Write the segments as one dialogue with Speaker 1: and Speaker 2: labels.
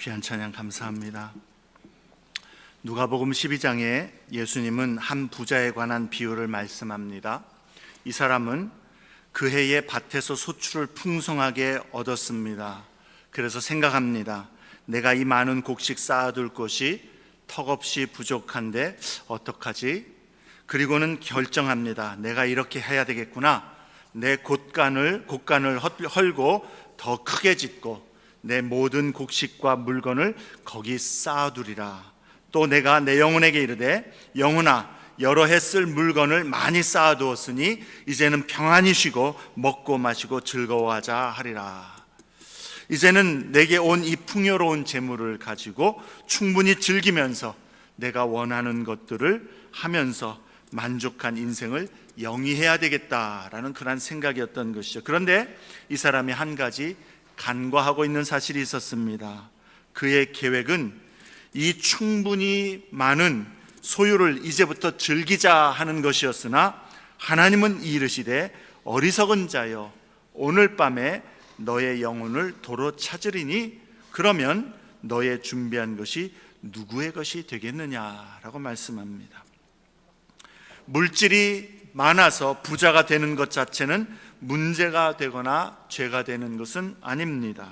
Speaker 1: 귀한 찬양 감사합니다. 누가복음 12장에 예수님은 한 부자에 관한 비유를 말씀합니다. 이 사람은 그 해에 밭에서 소출을 풍성하게 얻었습니다. 그래서 생각합니다. 내가 이 많은 곡식 쌓아둘 곳이 턱없이 부족한데 어떡하지? 그리고는 결정합니다. 내가 이렇게 해야 되겠구나. 내 곳간을 헐고 더 크게 짓고 내 모든 곡식과 물건을 거기 쌓아두리라. 또 내가 내 영혼에게 이르되 영혼아, 여러 해 쓸 물건을 많이 쌓아두었으니 이제는 평안히 쉬고 먹고 마시고 즐거워하자 하리라. 이제는 내게 온 이 풍요로운 재물을 가지고 충분히 즐기면서 내가 원하는 것들을 하면서 만족한 인생을 영위해야 되겠다라는 그런 생각이었던 것이죠. 그런데 이 사람이 한 가지 간과하고 있는 사실이 있었습니다. 그의 계획은 이 충분히 많은 소유를 이제부터 즐기자 하는 것이었으나 하나님은 이르시되 어리석은 자여, 오늘 밤에 너의 영혼을 도로 찾으리니 그러면 너의 준비한 것이 누구의 것이 되겠느냐라고 말씀합니다. 물질이 많아서 부자가 되는 것 자체는 문제가 되거나 죄가 되는 것은 아닙니다.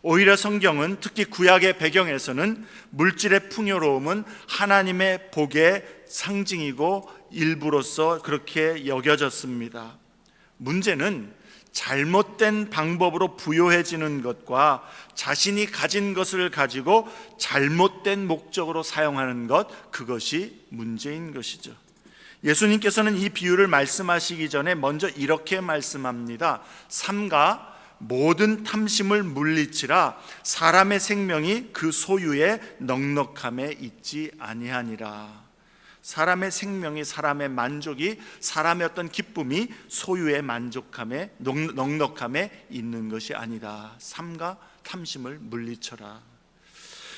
Speaker 1: 오히려 성경은 특히 구약의 배경에서는 물질의 풍요로움은 하나님의 복의 상징이고 일부로서 그렇게 여겨졌습니다. 문제는 잘못된 방법으로 부요해지는 것과 자신이 가진 것을 가지고 잘못된 목적으로 사용하는 것, 그것이 문제인 것이죠. 예수님께서는 이 비유를 말씀하시기 전에 먼저 이렇게 말씀합니다. 삼가 모든 탐심을 물리치라. 사람의 생명이 그 소유의 넉넉함에 있지 아니하니라. 사람의 생명이, 사람의 만족이, 사람의 어떤 기쁨이 소유의 만족함에, 넉넉함에 있는 것이 아니다. 삼가 탐심을 물리쳐라.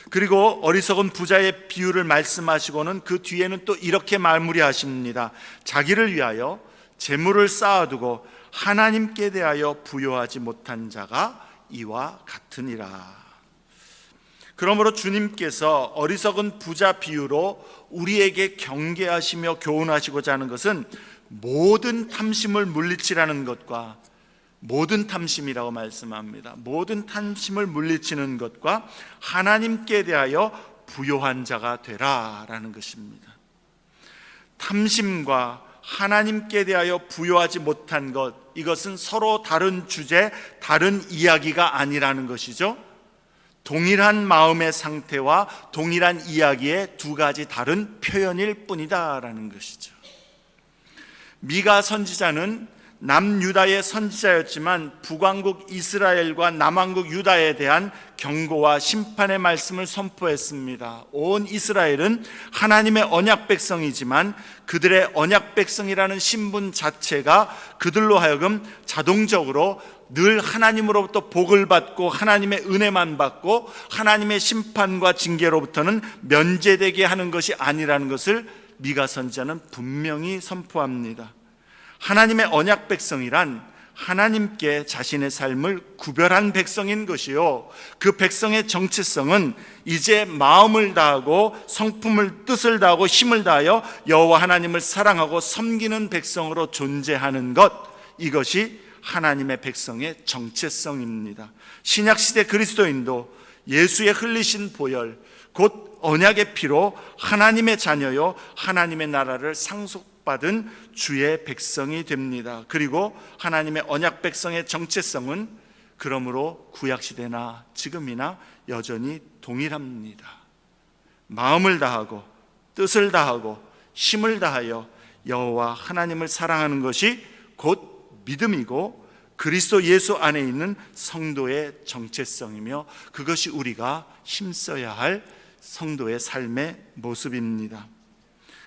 Speaker 1: 그리고 어리석은 부자의 비유를 말씀하시고는 그 뒤에는 또 이렇게 마무리하십니다. 자기를 위하여 재물을 쌓아두고 하나님께 대하여 부요하지 못한 자가 이와 같으니라. 그러므로 주님께서 어리석은 부자 비유로 우리에게 경계하시며 교훈하시고자 하는 것은 모든 탐심을 물리치라는 것과, 모든 탐심이라고 말씀합니다. 모든 탐심을 물리치는 것과 하나님께 대하여 부요한 자가 되라라는 것입니다. 탐심과 하나님께 대하여 부요하지 못한 것, 이것은 서로 다른 주제, 다른 이야기가 아니라는 것이죠. 동일한 마음의 상태와 동일한 이야기의 두 가지 다른 표현일 뿐이다라는 것이죠. 미가 선지자는 남유다의 선지자였지만 북왕국 이스라엘과 남왕국 유다에 대한 경고와 심판의 말씀을 선포했습니다. 온 이스라엘은 하나님의 언약 백성이지만 그들의 언약 백성이라는 신분 자체가 그들로 하여금 자동적으로 늘 하나님으로부터 복을 받고 하나님의 은혜만 받고 하나님의 심판과 징계로부터는 면제되게 하는 것이 아니라는 것을 미가 선지자는 분명히 선포합니다. 하나님의 언약 백성이란 하나님께 자신의 삶을 구별한 백성인 것이요, 그 백성의 정체성은 이제 마음을 다하고 성품을, 뜻을 다하고 힘을 다하여 여호와 하나님을 사랑하고 섬기는 백성으로 존재하는 것, 이것이 하나님의 백성의 정체성입니다. 신약시대 그리스도인도 예수의 흘리신 보혈, 곧 언약의 피로 하나님의 자녀요 하나님의 나라를 상속받은 주의 백성이 됩니다. 그리고 하나님의 언약 백성의 정체성은 그러므로 구약시대나 지금이나 여전히 동일합니다. 마음을 다하고 뜻을 다하고 힘을 다하여 여호와 하나님을 사랑하는 것이 곧 믿음이고 그리스도 예수 안에 있는 성도의 정체성이며 그것이 우리가 힘써야 할 성도의 삶의 모습입니다.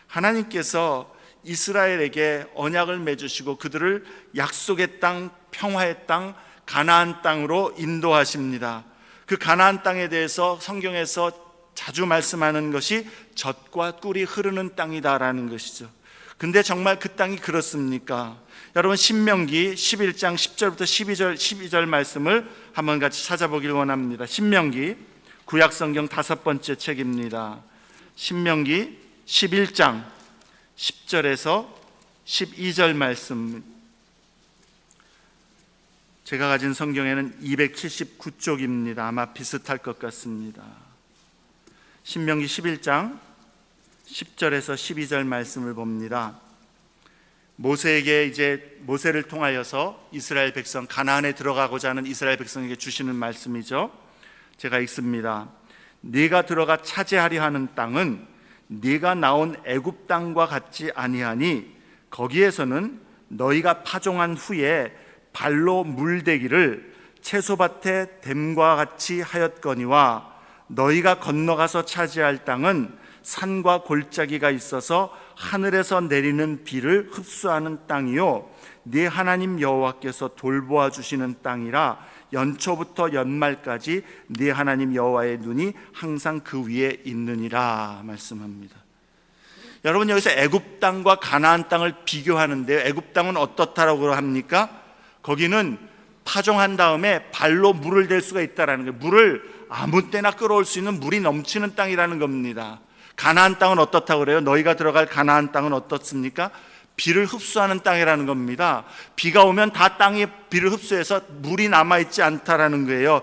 Speaker 1: 하나님께서 이스라엘에게 언약을 맺으시고 그들을 약속의 땅, 평화의 땅, 가나안 땅으로 인도하십니다. 그 가나안 땅에 대해서 성경에서 자주 말씀하는 것이 젖과 꿀이 흐르는 땅이다라는 것이죠. 근데 정말 그 땅이 그렇습니까? 여러분, 신명기 11장 10절부터 12절 말씀을 한번 같이 찾아보길 원합니다. 신명기 구약성경 5번째 책입니다. 신명기 11장 10절에서 12절 말씀. 제가 가진 성경에는 279쪽입니다. 아마 비슷할 것 같습니다. 신명기 11장 10절에서 12절 말씀을 봅니다. 모세를 통하여서 이스라엘 백성, 가나안에 들어가고자 하는 이스라엘 백성에게 주시는 말씀이죠. 제가 읽습니다. 네가 들어가 차지하려 하는 땅은 네가 나온 애굽 땅과 같지 아니하니 거기에서는 너희가 파종한 후에 발로 물대기를 채소밭에 댐과 같이 하였거니와 너희가 건너가서 차지할 땅은 산과 골짜기가 있어서 하늘에서 내리는 비를 흡수하는 땅이요 네 하나님 여호와께서 돌보아 주시는 땅이라 연초부터 연말까지 네 하나님 여호와의 눈이 항상 그 위에 있느니라 말씀합니다. 여러분, 여기서 애굽 땅과 가나안 땅을 비교하는데요, 애굽 땅은 어떻다라고 합니까? 거기는 파종한 다음에 발로 물을 댈 수가 있다라는 거예요. 물을 아무 때나 끌어올 수 있는 물이 넘치는 땅이라는 겁니다. 가나안 땅은 어떻다고 그래요? 너희가 들어갈 가나안 땅은 어떻습니까? 비를 흡수하는 땅이라는 겁니다. 비가 오면 다 땅이 비를 흡수해서 물이 남아있지 않다라는 거예요.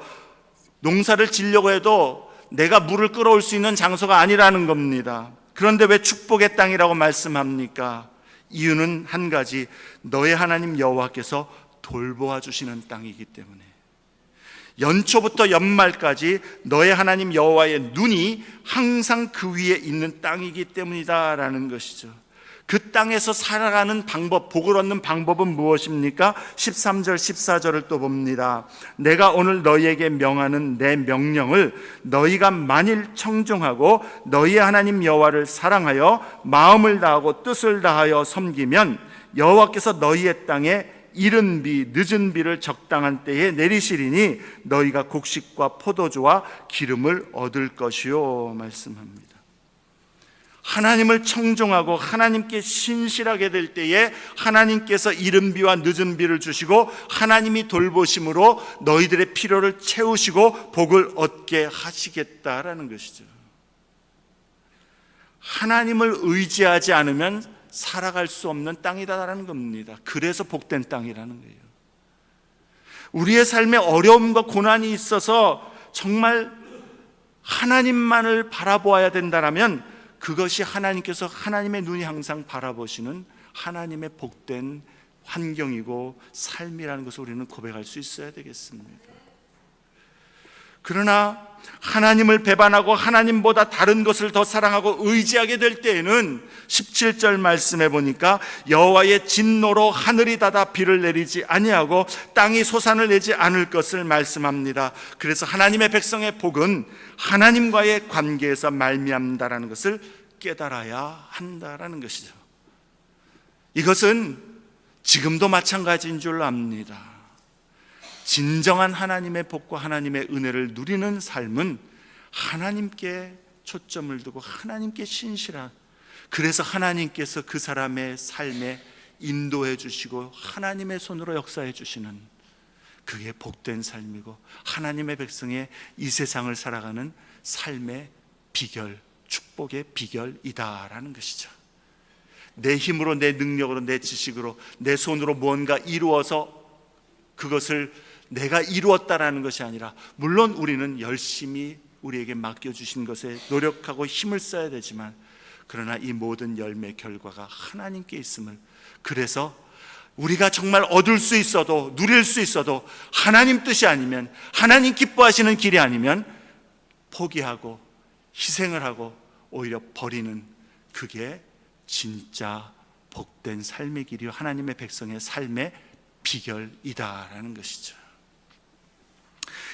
Speaker 1: 농사를 지려고 해도 내가 물을 끌어올 수 있는 장소가 아니라는 겁니다. 그런데 왜 축복의 땅이라고 말씀합니까? 이유는 한 가지, 너의 하나님 여호와께서 돌보아 주시는 땅이기 때문에, 연초부터 연말까지 너의 하나님 여호와의 눈이 항상 그 위에 있는 땅이기 때문이다라는 것이죠. 그 땅에서 살아가는 방법, 복을 얻는 방법은 무엇입니까? 13절 14절을 또 봅니다. 내가 오늘 너희에게 명하는 내 명령을 너희가 만일 청종하고 너희의 하나님 여호와를 사랑하여 마음을 다하고 뜻을 다하여 섬기면 여호와께서 너희의 땅에 이른 비 늦은 비를 적당한 때에 내리시리니 너희가 곡식과 포도주와 기름을 얻을 것이요 말씀합니다. 하나님을 청종하고 하나님께 신실하게 될 때에 하나님께서 이른 비와 늦은 비를 주시고 하나님이 돌보심으로 너희들의 필요를 채우시고 복을 얻게 하시겠다라는 것이죠. 하나님을 의지하지 않으면 살아갈 수 없는 땅이다라는 겁니다. 그래서 복된 땅이라는 거예요. 우리의 삶에 어려움과 고난이 있어서 정말 하나님만을 바라보아야 된다라면 그것이 하나님께서, 하나님의 눈이 항상 바라보시는 하나님의 복된 환경이고 삶이라는 것을 우리는 고백할 수 있어야 되겠습니다. 그러나 하나님을 배반하고 하나님보다 다른 것을 더 사랑하고 의지하게 될 때에는 17절 말씀해 보니까 여호와의 진노로 하늘이 닫아 비를 내리지 아니하고 땅이 솟아를 내지 않을 것을 말씀합니다. 그래서 하나님의 백성의 복은 하나님과의 관계에서 말미암는다라는 것을 깨달아야 한다라는 것이죠. 이것은 지금도 마찬가지인 줄 압니다. 진정한 하나님의 복과 하나님의 은혜를 누리는 삶은 하나님께 초점을 두고 하나님께 신실한, 그래서 하나님께서 그 사람의 삶에 인도해 주시고 하나님의 손으로 역사해 주시는, 그게 복된 삶이고 하나님의 백성의 이 세상을 살아가는 삶의 비결, 축복의 비결이다라는 것이죠. 내 힘으로, 내 능력으로, 내 지식으로, 내 손으로 무언가 이루어서 그것을 내가 이루었다라는 것이 아니라, 물론 우리는 열심히 우리에게 맡겨주신 것에 노력하고 힘을 써야 되지만, 그러나 이 모든 열매 결과가 하나님께 있음을, 그래서 우리가 정말 얻을 수 있어도, 누릴 수 있어도 하나님 뜻이 아니면, 하나님 기뻐하시는 길이 아니면 포기하고 희생을 하고 오히려 버리는, 그게 진짜 복된 삶의 길이요 하나님의 백성의 삶의 비결이다라는 것이죠.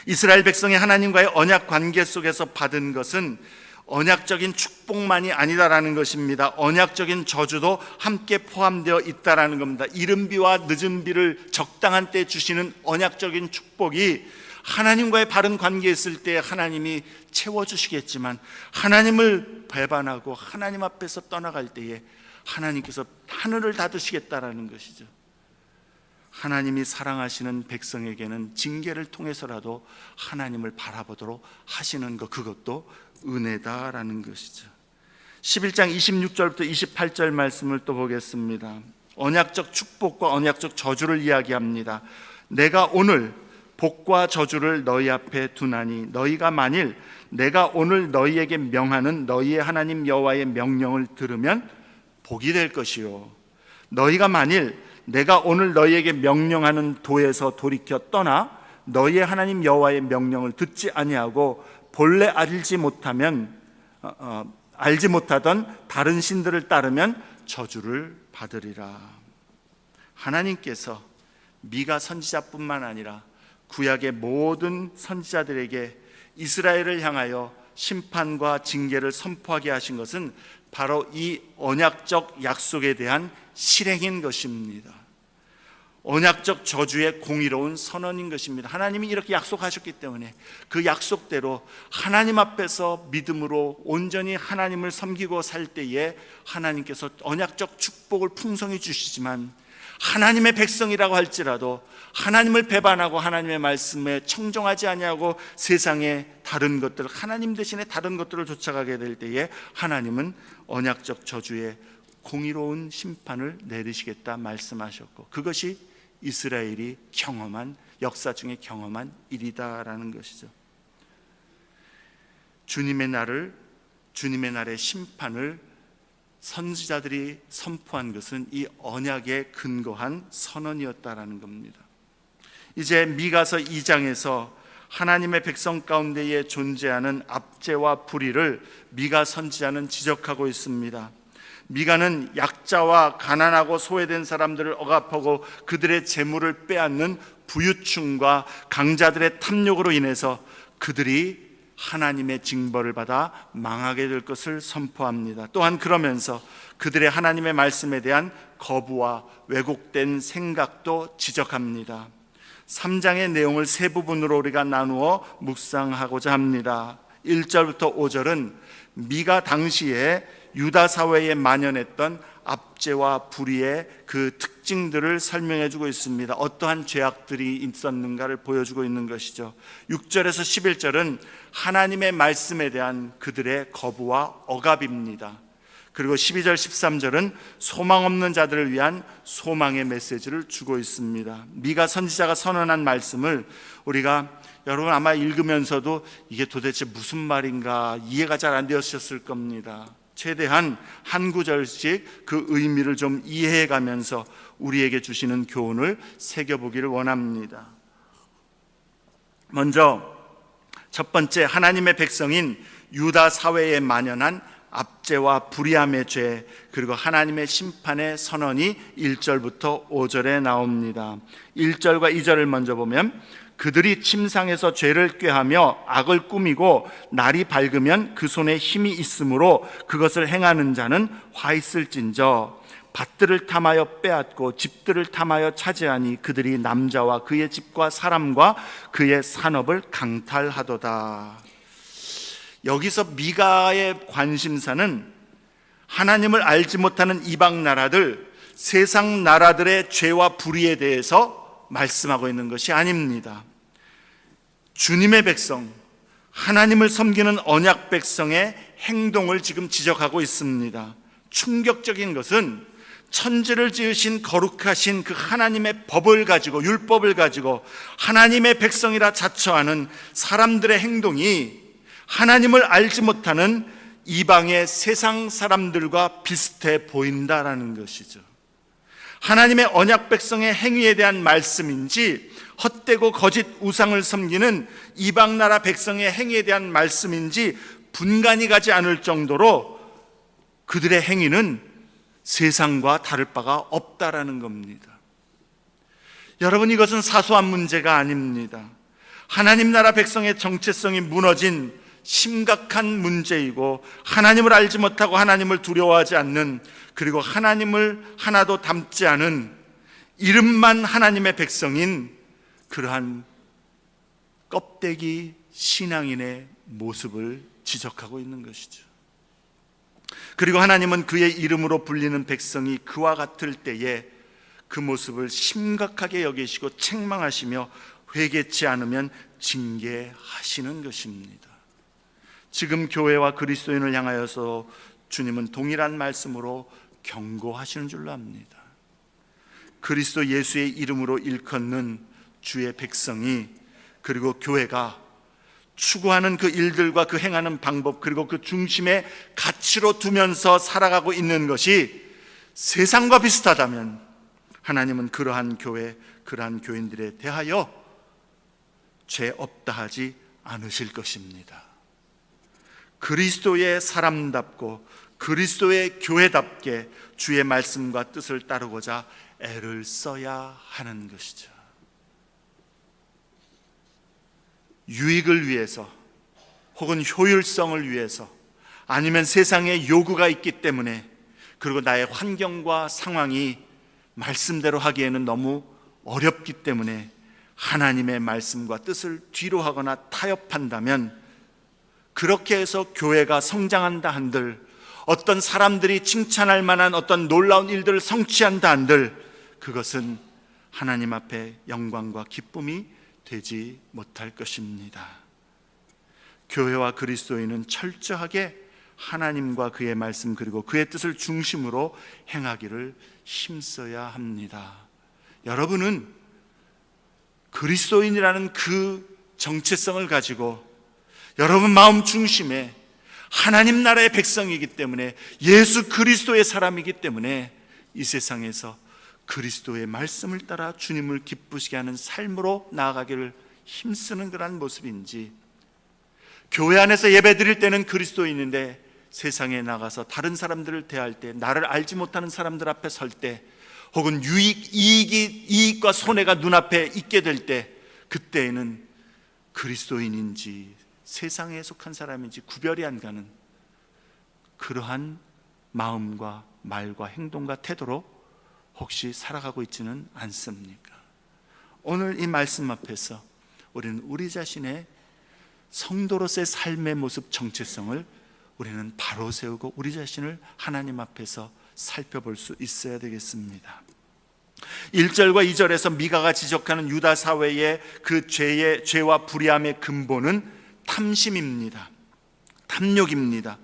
Speaker 1: 이스라엘 백성이 하나님과의 언약 관계 속에서 받은 것은 언약적인 축복만이 아니다라는 것입니다. 언약적인 저주도 함께 포함되어 있다라는 겁니다. 이른 비와 늦은 비를 적당한 때 주시는 언약적인 축복이 하나님과의 바른 관계에 있을 때 하나님이 채워주시겠지만, 하나님을 배반하고 하나님 앞에서 떠나갈 때에 하나님께서 하늘을 닫으시겠다라는 것이죠. 하나님이 사랑하시는 백성에게는 징계를 통해서라도 하나님을 바라보도록 하시는 것, 그것도 은혜다라는 것이죠. 11장 26절부터 28절 말씀을 또 보겠습니다. 언약적 축복과 언약적 저주를 이야기합니다. 내가 오늘 복과 저주를 너희 앞에 두나니 너희가 만일 내가 오늘 너희에게 명하는 너희의 하나님 여호와의 명령을 들으면 복이 될 것이요, 너희가 만일 내가 오늘 너희에게 명령하는 도에서 돌이켜 떠나 너희의 하나님 여호와의 명령을 듣지 아니하고 본래 알지 못하던 다른 신들을 따르면 저주를 받으리라. 하나님께서 미가 선지자뿐만 아니라 구약의 모든 선지자들에게 이스라엘을 향하여 심판과 징계를 선포하게 하신 것은 바로 이 언약적 약속에 대한 실행인 것입니다. 언약적 저주의 공의로운 선언인 것입니다. 하나님이 이렇게 약속하셨기 때문에 그 약속대로 하나님 앞에서 믿음으로 온전히 하나님을 섬기고 살 때에 하나님께서 언약적 축복을 풍성히 주시지만, 하나님의 백성이라고 할지라도 하나님을 배반하고 하나님의 말씀에 청종하지 아니하고 세상의 다른 것들, 하나님 대신에 다른 것들을 쫓아가게 될 때에 하나님은 언약적 저주의 공의로운 심판을 내리시겠다 말씀하셨고, 그것이 이스라엘이 경험한, 역사 중에 경험한 일이다라는 것이죠. 주님의 날의 심판을 선지자들이 선포한 것은 이 언약에 근거한 선언이었다라는 겁니다. 이제 미가서 2장에서 하나님의 백성 가운데에 존재하는 압제와 불의를 미가 선지자는 지적하고 있습니다. 미가는 약자와 가난하고 소외된 사람들을 억압하고 그들의 재물을 빼앗는 부유층과 강자들의 탐욕으로 인해서 그들이 하나님의 징벌을 받아 망하게 될 것을 선포합니다. 또한 그러면서 그들의 하나님의 말씀에 대한 거부와 왜곡된 생각도 지적합니다. 3장의 내용을 세 부분으로 우리가 나누어 묵상하고자 합니다. 1절부터 5절은 미가 당시에 유다 사회에 만연했던 압제와 불의의 그 특징들을 설명해 주고 있습니다. 어떠한 죄악들이 있었는가를 보여주고 있는 것이죠. 6절에서 11절은 하나님의 말씀에 대한 그들의 거부와 억압입니다. 그리고 12절 13절은 소망 없는 자들을 위한 소망의 메시지를 주고 있습니다. 미가 선지자가 선언한 말씀을 우리가, 여러분 아마 읽으면서도 이게 도대체 무슨 말인가 이해가 잘 안 되었을 겁니다. 최대한 한 구절씩 그 의미를 좀 이해해 가면서 우리에게 주시는 교훈을 새겨보기를 원합니다. 먼저 첫 번째, 하나님의 백성인 유다 사회에 만연한 압제와 불의함의 죄, 그리고 하나님의 심판의 선언이 1절부터 5절에 나옵니다. 1절과 2절을 먼저 보면, 그들이 침상에서 죄를 꾀하며 악을 꾸미고 날이 밝으면 그 손에 힘이 있으므로 그것을 행하는 자는 화 있을진저, 밭들을 탐하여 빼앗고 집들을 탐하여 차지하니 그들이 남자와 그의 집과 사람과 그의 산업을 강탈하도다. 여기서 미가의 관심사는 하나님을 알지 못하는 이방 나라들, 세상 나라들의 죄와 불의에 대해서 말씀하고 있는 것이 아닙니다. 주님의 백성, 하나님을 섬기는 언약 백성의 행동을 지금 지적하고 있습니다. 충격적인 것은 천지를 지으신 거룩하신 그 하나님의 법을 가지고, 율법을 가지고 하나님의 백성이라 자처하는 사람들의 행동이 하나님을 알지 못하는 이방의 세상 사람들과 비슷해 보인다라는 것이죠. 하나님의 언약 백성의 행위에 대한 말씀인지, 헛되고 거짓 우상을 섬기는 이방 나라 백성의 행위에 대한 말씀인지 분간이 가지 않을 정도로 그들의 행위는 세상과 다를 바가 없다라는 겁니다. 여러분, 이것은 사소한 문제가 아닙니다. 하나님 나라 백성의 정체성이 무너진 심각한 문제이고, 하나님을 알지 못하고 하나님을 두려워하지 않는, 그리고 하나님을 하나도 닮지 않은 이름만 하나님의 백성인 그러한 껍데기 신앙인의 모습을 지적하고 있는 것이죠. 그리고 하나님은 그의 이름으로 불리는 백성이 그와 같을 때에 그 모습을 심각하게 여기시고 책망하시며 회개치 않으면 징계하시는 것입니다. 지금 교회와 그리스도인을 향하여서 주님은 동일한 말씀으로 경고하시는 줄로 압니다. 그리스도 예수의 이름으로 일컫는 주의 백성이, 그리고 교회가 추구하는 그 일들과 그 행하는 방법, 그리고 그 중심에 가치로 두면서 살아가고 있는 것이 세상과 비슷하다면 하나님은 그러한 교회, 그러한 교인들에 대하여 죄 없다 하지 않으실 것입니다. 그리스도의 사람답고 그리스도의 교회답게 주의 말씀과 뜻을 따르고자 애를 써야 하는 것이죠. 유익을 위해서 혹은 효율성을 위해서, 아니면 세상에 요구가 있기 때문에, 그리고 나의 환경과 상황이 말씀대로 하기에는 너무 어렵기 때문에 하나님의 말씀과 뜻을 뒤로 하거나 타협한다면, 그렇게 해서 교회가 성장한다 한들, 어떤 사람들이 칭찬할 만한 어떤 놀라운 일들을 성취한다 한들, 그것은 하나님 앞에 영광과 기쁨이 되지 못할 것입니다. 교회와 그리스도인은 철저하게 하나님과 그의 말씀, 그리고 그의 뜻을 중심으로 행하기를 힘써야 합니다. 여러분은 그리스도인이라는 그 정체성을 가지고 여러분 마음 중심에 하나님 나라의 백성이기 때문에, 예수 그리스도의 사람이기 때문에 이 세상에서 그리스도의 말씀을 따라 주님을 기쁘시게 하는 삶으로 나아가기를 힘쓰는 그런 모습인지, 교회 안에서 예배 드릴 때는 그리스도인인데 세상에 나가서 다른 사람들을 대할 때, 나를 알지 못하는 사람들 앞에 설 때, 혹은 이익과 손해가 눈앞에 있게 될 때, 그때에는 그리스도인인지 세상에 속한 사람인지 구별이 안 가는 그러한 마음과 말과 행동과 태도로 혹시 살아가고 있지는 않습니까? 오늘 이 말씀 앞에서 우리는 우리 자신의 성도로서의 삶의 모습, 정체성을 우리는 바로 세우고 우리 자신을 하나님 앞에서 살펴볼 수 있어야 되겠습니다. 1절과 2절에서 미가가 지적하는 유다 사회의 그 죄와 불의함의 근본은 탐심입니다. 탐욕입니다.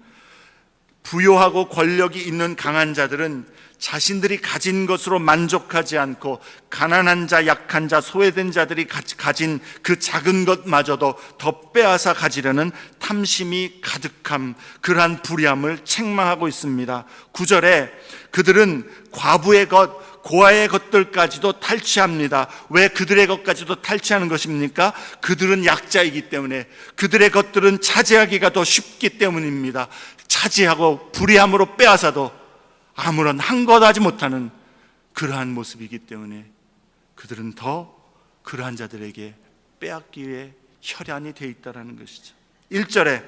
Speaker 1: 부요하고 권력이 있는 강한 자들은 자신들이 가진 것으로 만족하지 않고 가난한 자, 약한 자, 소외된 자들이 가진 그 작은 것마저도 더 빼앗아 가지려는 탐심이 가득함, 그러한 불의함을 책망하고 있습니다. 9절에 그들은 과부의 것, 고아의 것들까지도 탈취합니다. 왜 그들의 것까지도 탈취하는 것입니까? 그들은 약자이기 때문에, 그들의 것들은 차지하기가 더 쉽기 때문입니다. 차지하고 불의함으로 빼앗아도 아무런 한 것 하지 못하는 그러한 모습이기 때문에 그들은 더 그러한 자들에게 빼앗기에 혈안이 되어 있다는 것이죠. 1절에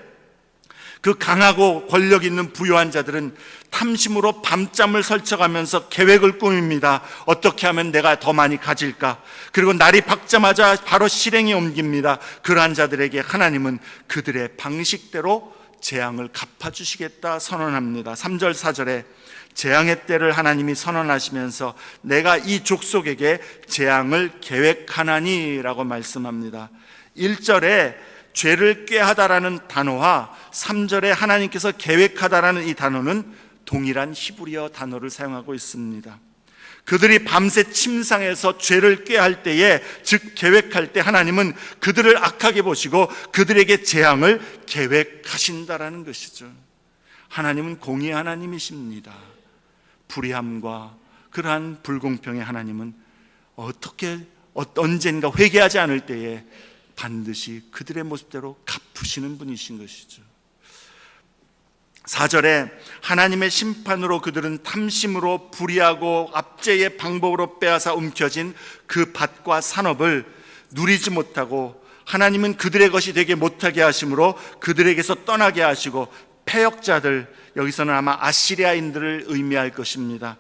Speaker 1: 그 강하고 권력 있는 부유한 자들은 탐심으로 밤잠을 설쳐가면서 계획을 꾸밉니다. 어떻게 하면 내가 더 많이 가질까? 그리고 날이 밝자마자 바로 실행에 옮깁니다. 그러한 자들에게 하나님은 그들의 방식대로 재앙을 갚아주시겠다 선언합니다. 3절 4절에 재앙의 때를 하나님이 선언하시면서 내가 이 족속에게 재앙을 계획하나니 라고 말씀합니다. 1절에 죄를 꾀하다라는 단어와 3절에 하나님께서 계획하다라는 이 단어는 동일한 히브리어 단어를 사용하고 있습니다. 그들이 밤새 침상에서 죄를 꾀할 때에, 즉 계획할 때 하나님은 그들을 악하게 보시고 그들에게 재앙을 계획하신다라는 것이죠. 하나님은 공의의 하나님이십니다. 불의함과 그러한 불공평의 하나님은 언젠가 회개하지 않을 때에 반드시 그들의 모습대로 갚으시는 분이신 것이죠. 4절에 하나님의 심판으로 그들은 탐심으로 불의하고 압제의 방법으로 빼앗아 움켜진 그 밭과 산업을 누리지 못하고, 하나님은 그들의 것이 되게 못하게 하심으로 그들에게서 떠나게 하시고, 패역자들, 여기서는 아마 아시리아인들을 의미할 것입니다.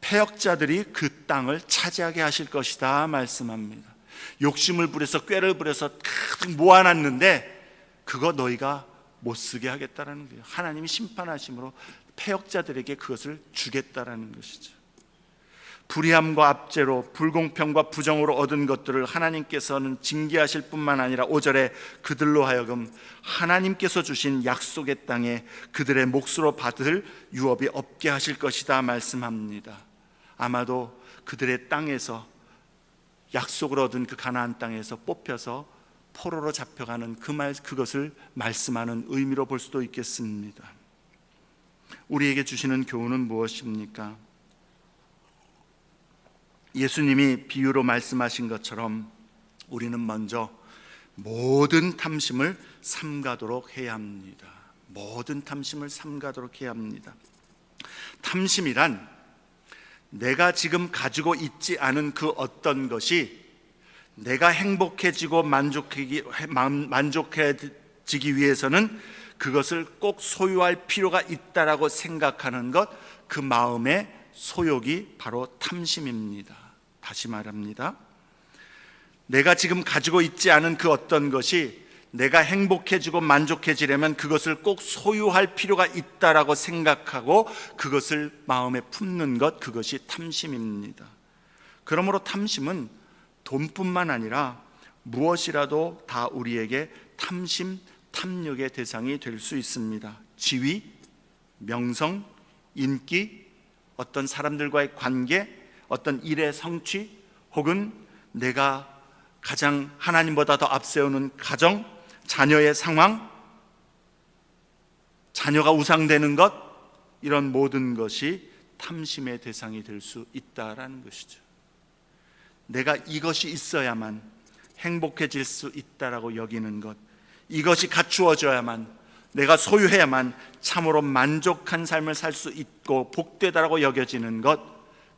Speaker 1: 패역자들이 그 땅을 차지하게 하실 것이다 말씀합니다. 욕심을 부려서 꾀를 부려서 가득 모아놨는데 그거 너희가 못 쓰게 하겠다라는 거예요. 하나님이 심판하심으로 패역자들에게 그것을 주겠다라는 것이죠. 불의함과 압제로 불공평과 부정으로 얻은 것들을 하나님께서는 징계하실 뿐만 아니라 5절에 그들로 하여금 하나님께서 주신 약속의 땅에 그들의 몫으로 받을 유업이 없게 하실 것이다 말씀합니다. 아마도 그들의 땅에서 약속을 얻은 그 가나안 땅에서 뽑혀서 포로로 잡혀가는 그것을 말씀하는 의미로 볼 수도 있겠습니다. 우리에게 주시는 교훈은 무엇입니까? 예수님이 비유로 말씀하신 것처럼 우리는 먼저 모든 탐심을 삼가도록 해야 합니다. 모든 탐심을 삼가도록 해야 합니다. 탐심이란 내가 지금 가지고 있지 않은 그 어떤 것이 내가 행복해지고 만족해지기 위해서는 그것을 꼭 소유할 필요가 있다라고 생각하는 것, 그 마음의 소욕이 바로 탐심입니다. 다시 말합니다. 내가 지금 가지고 있지 않은 그 어떤 것이 내가 행복해지고 만족해지려면 그것을 꼭 소유할 필요가 있다라고 생각하고 그것을 마음에 품는 것, 그것이 탐심입니다. 그러므로 탐심은 돈뿐만 아니라 무엇이라도 다 우리에게 탐심, 탐욕의 대상이 될 수 있습니다. 지위, 명성, 인기, 어떤 사람들과의 관계, 어떤 일의 성취, 혹은 내가 가장 하나님보다 더 앞세우는 가정, 자녀의 상황, 자녀가 우상되는 것, 이런 모든 것이 탐심의 대상이 될 수 있다라는 것이죠. 내가 이것이 있어야만 행복해질 수 있다라고 여기는 것, 이것이 갖추어져야만, 내가 소유해야만 참으로 만족한 삶을 살 수 있고 복되다라고 여겨지는 것,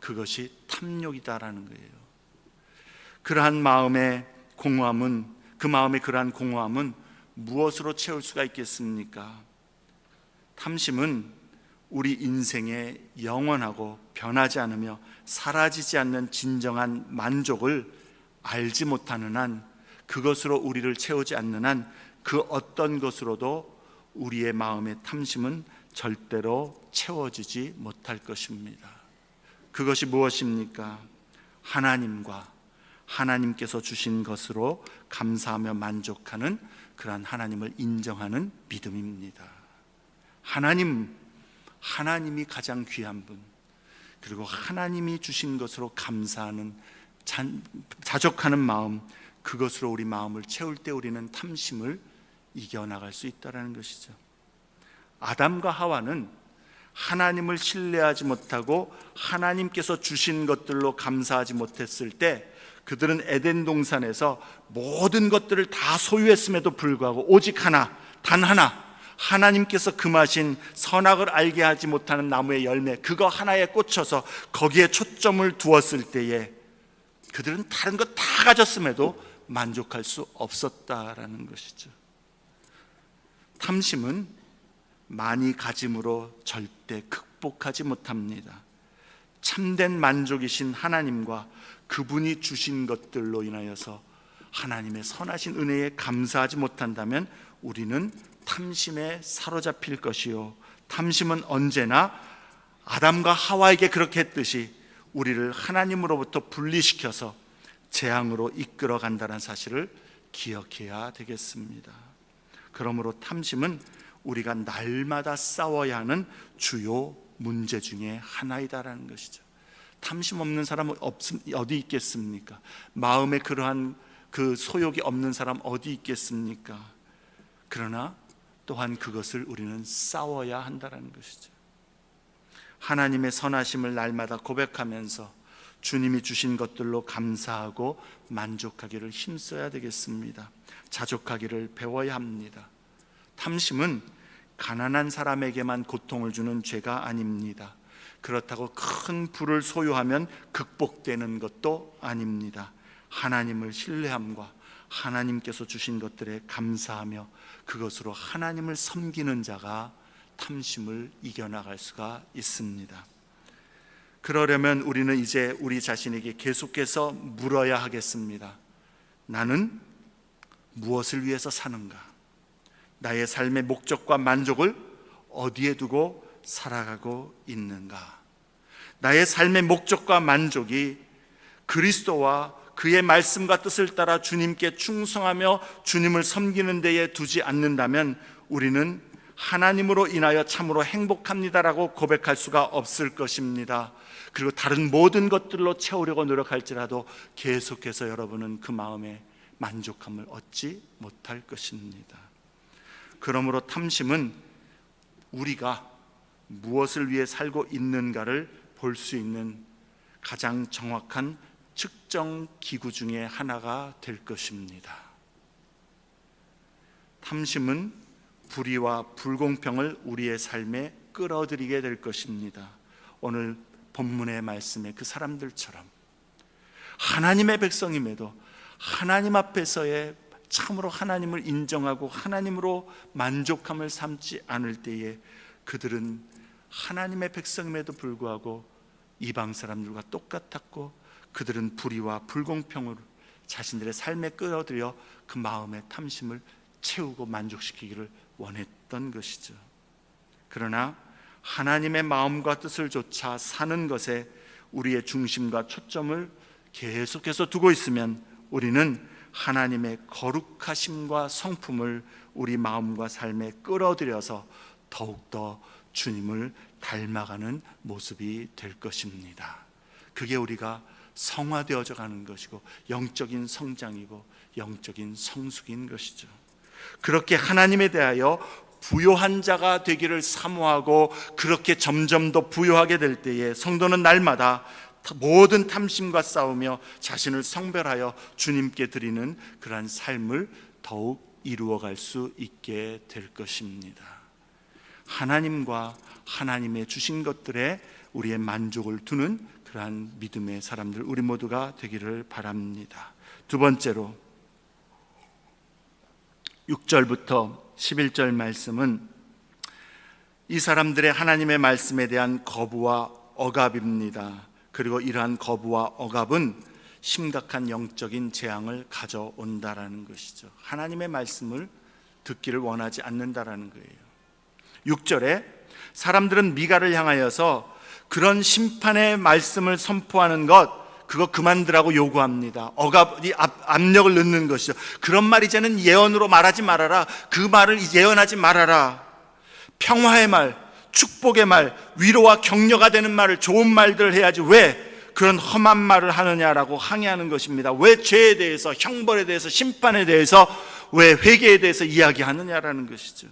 Speaker 1: 그것이 탐욕이다라는 거예요. 그러한 마음의 공허함은, 그 마음의 그러한 공허함은 무엇으로 채울 수가 있겠습니까? 탐심은 우리 인생의 영원하고 변하지 않으며 사라지지 않는 진정한 만족을 알지 못하는 한, 그것으로 우리를 채우지 않는 한 그 어떤 것으로도 우리의 마음의 탐심은 절대로 채워지지 못할 것입니다. 그것이 무엇입니까? 하나님과 하나님께서 주신 것으로 감사하며 만족하는 그러한 하나님을 인정하는 믿음입니다. 하나님이 가장 귀한 분, 그리고 하나님이 주신 것으로 감사하는 자족하는 마음, 그것으로 우리 마음을 채울 때 우리는 탐심을 이겨나갈 수 있다는 것이죠. 아담과 하와는 하나님을 신뢰하지 못하고 하나님께서 주신 것들로 감사하지 못했을 때 그들은 에덴 동산에서 모든 것들을 다 소유했음에도 불구하고 오직 하나, 단 하나, 하나님께서 금하신 선악을 알게 하지 못하는 나무의 열매, 그거 하나에 꽂혀서 거기에 초점을 두었을 때에 그들은 다른 것 다 가졌음에도 만족할 수 없었다라는 것이죠. 탐심은 많이 가짐으로 절대 극복하지 못합니다. 참된 만족이신 하나님과 그분이 주신 것들로 인하여서 하나님의 선하신 은혜에 감사하지 못한다면 우리는 탐심에 사로잡힐 것이요, 탐심은 언제나 아담과 하와에게 그렇게 했듯이 우리를 하나님으로부터 분리시켜서 재앙으로 이끌어 간다는 사실을 기억해야 되겠습니다. 그러므로 탐심은 우리가 날마다 싸워야 하는 주요 문제 중에 하나이다라는 것이죠. 탐심 없는 사람은 어디 있겠습니까? 마음에 그러한 그 소욕이 없는 사람 어디 있겠습니까? 그러나 또한 그것을 우리는 싸워야 한다는 것이죠. 하나님의 선하심을 날마다 고백하면서 주님이 주신 것들로 감사하고 만족하기를 힘써야 되겠습니다. 자족하기를 배워야 합니다. 탐심은 가난한 사람에게만 고통을 주는 죄가 아닙니다. 그렇다고 큰 부를 소유하면 극복되는 것도 아닙니다. 하나님을 신뢰함과 하나님께서 주신 것들에 감사하며 그것으로 하나님을 섬기는 자가 탐심을 이겨나갈 수가 있습니다. 그러려면 우리는 이제 우리 자신에게 계속해서 물어야 하겠습니다. 나는 무엇을 위해서 사는가? 나의 삶의 목적과 만족을 어디에 두고 살아가고 있는가? 나의 삶의 목적과 만족이 그리스도와 그의 말씀과 뜻을 따라 주님께 충성하며 주님을 섬기는 데에 두지 않는다면 우리는 하나님으로 인하여 참으로 행복합니다라고 고백할 수가 없을 것입니다. 그리고 다른 모든 것들로 채우려고 노력할지라도 계속해서 여러분은 그 마음에 만족함을 얻지 못할 것입니다. 그러므로 탐심은 우리가 무엇을 위해 살고 있는가를 볼 수 있는 가장 정확한 측정 기구 중에 하나가 될 것입니다. 탐심은 불의와 불공평을 우리의 삶에 끌어들이게 될 것입니다. 오늘 본문의 말씀에 그 사람들처럼 하나님의 백성임에도 하나님 앞에서의 참으로 하나님을 인정하고 하나님으로 만족함을 삼지 않을 때에 그들은 하나님의 백성임에도 불구하고 이방 사람들과 똑같았고 그들은 불의와 불공평을 자신들의 삶에 끌어들여 그 마음의 탐심을 채우고 만족시키기를 원했던 것이죠. 그러나 하나님의 마음과 뜻을 좇아 사는 것에 우리의 중심과 초점을 계속해서 두고 있으면 우리는 하나님의 거룩하심과 성품을 우리 마음과 삶에 끌어들여서 더욱더 주님을 닮아가는 모습이 될 것입니다. 그게 우리가 성화되어져 가는 것이고 영적인 성장이고 영적인 성숙인 것이죠. 그렇게 하나님에 대하여 부요한 자가 되기를 사모하고 그렇게 점점 더 부요하게 될 때에 성도는 날마다 모든 탐심과 싸우며 자신을 성별하여 주님께 드리는 그러한 삶을 더욱 이루어갈 수 있게 될 것입니다. 하나님과 하나님의 주신 것들에 우리의 만족을 두는 그러한 믿음의 사람들 우리 모두가 되기를 바랍니다. 두 번째로 6절부터 11절 말씀은 이 사람들의 하나님의 말씀에 대한 거부와 억압입니다. 그리고 이러한 거부와 억압은 심각한 영적인 재앙을 가져온다라는 것이죠. 하나님의 말씀을 듣기를 원하지 않는다라는 거예요. 6절에 사람들은 미가를 향하여서 그런 심판의 말씀을 선포하는 것 그거 그만두라고 요구합니다. 억압이 압력을 넣는 것이죠. 그런 말 이제는 예언으로 말하지 말아라. 그 말을 예언하지 말아라. 평화의 말, 축복의 말, 위로와 격려가 되는 말을 좋은 말들을 해야지 왜 그런 험한 말을 하느냐라고 항의하는 것입니다. 왜 죄에 대해서, 형벌에 대해서, 심판에 대해서, 왜 회개에 대해서 이야기하느냐라는 것이죠.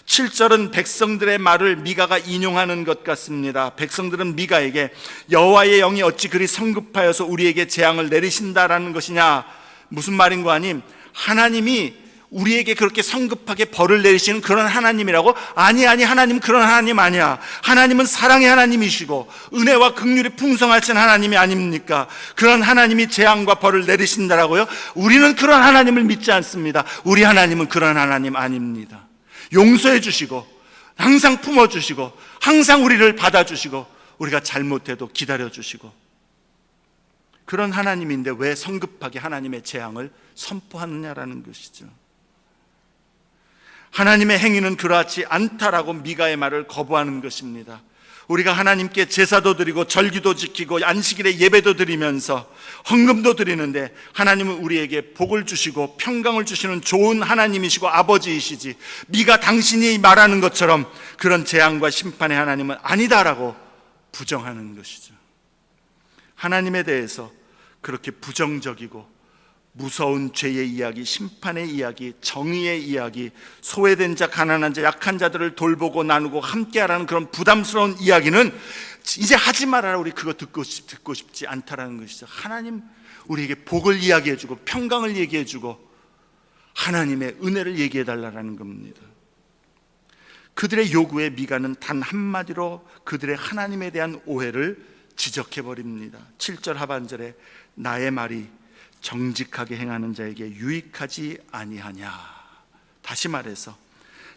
Speaker 1: 7절은 백성들의 말을 미가가 인용하는 것 같습니다. 백성들은 미가에게 여호와의 영이 어찌 그리 성급하여서 우리에게 재앙을 내리신다라는 것이냐, 무슨 말인 거 아님? 하나님이 우리에게 그렇게 성급하게 벌을 내리시는 그런 하나님이라고? 아니 하나님 그런 하나님 아니야. 하나님은 사랑의 하나님이시고 은혜와 긍휼이 풍성하신 하나님이 아닙니까? 그런 하나님이 재앙과 벌을 내리신다라고요? 우리는 그런 하나님을 믿지 않습니다. 우리 하나님은 그런 하나님 아닙니다. 용서해 주시고 항상 품어주시고 항상 우리를 받아주시고 우리가 잘못해도 기다려 주시고 그런 하나님인데 왜 성급하게 하나님의 재앙을 선포하느냐라는 것이죠. 하나님의 행위는 그렇지 않다라고 미가의 말을 거부하는 것입니다. 우리가 하나님께 제사도 드리고 절기도 지키고 안식일에 예배도 드리면서 헌금도 드리는데 하나님은 우리에게 복을 주시고 평강을 주시는 좋은 하나님이시고 아버지이시지 미가 당신이 말하는 것처럼 그런 재앙과 심판의 하나님은 아니다라고 부정하는 것이죠. 하나님에 대해서 그렇게 부정적이고 무서운 죄의 이야기, 심판의 이야기, 정의의 이야기, 소외된 자, 가난한 자, 약한 자들을 돌보고 나누고 함께하라는 그런 부담스러운 이야기는 이제 하지 말아라. 우리 그거 듣고 싶지 않다라는 것이죠. 하나님 우리에게 복을 이야기해주고 평강을 얘기해주고 하나님의 은혜를 얘기해달라는 겁니다. 그들의 요구에 미가는 단 한마디로 그들의 하나님에 대한 오해를 지적해버립니다. 7절 하반절에 나의 말이 정직하게 행하는 자에게 유익하지 아니하냐. 다시 말해서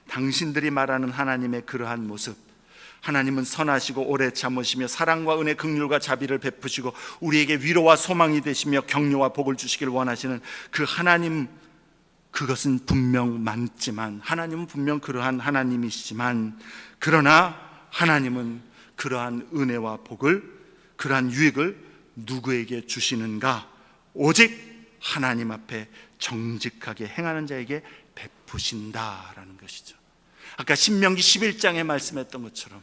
Speaker 1: 당신들이 말하는 하나님의 그러한 모습, 하나님은 선하시고 오래 참으시며 사랑과 은혜, 긍휼과 자비를 베푸시고 우리에게 위로와 소망이 되시며 격려와 복을 주시길 원하시는 그 하나님, 그것은 분명 맞지만 하나님은 분명 그러한 하나님이시지만 그러나 하나님은 그러한 은혜와 복을, 그러한 유익을 누구에게 주시는가? 오직 하나님 앞에 정직하게 행하는 자에게 베푸신다라는 것이죠. 아까 신명기 11장에 말씀했던 것처럼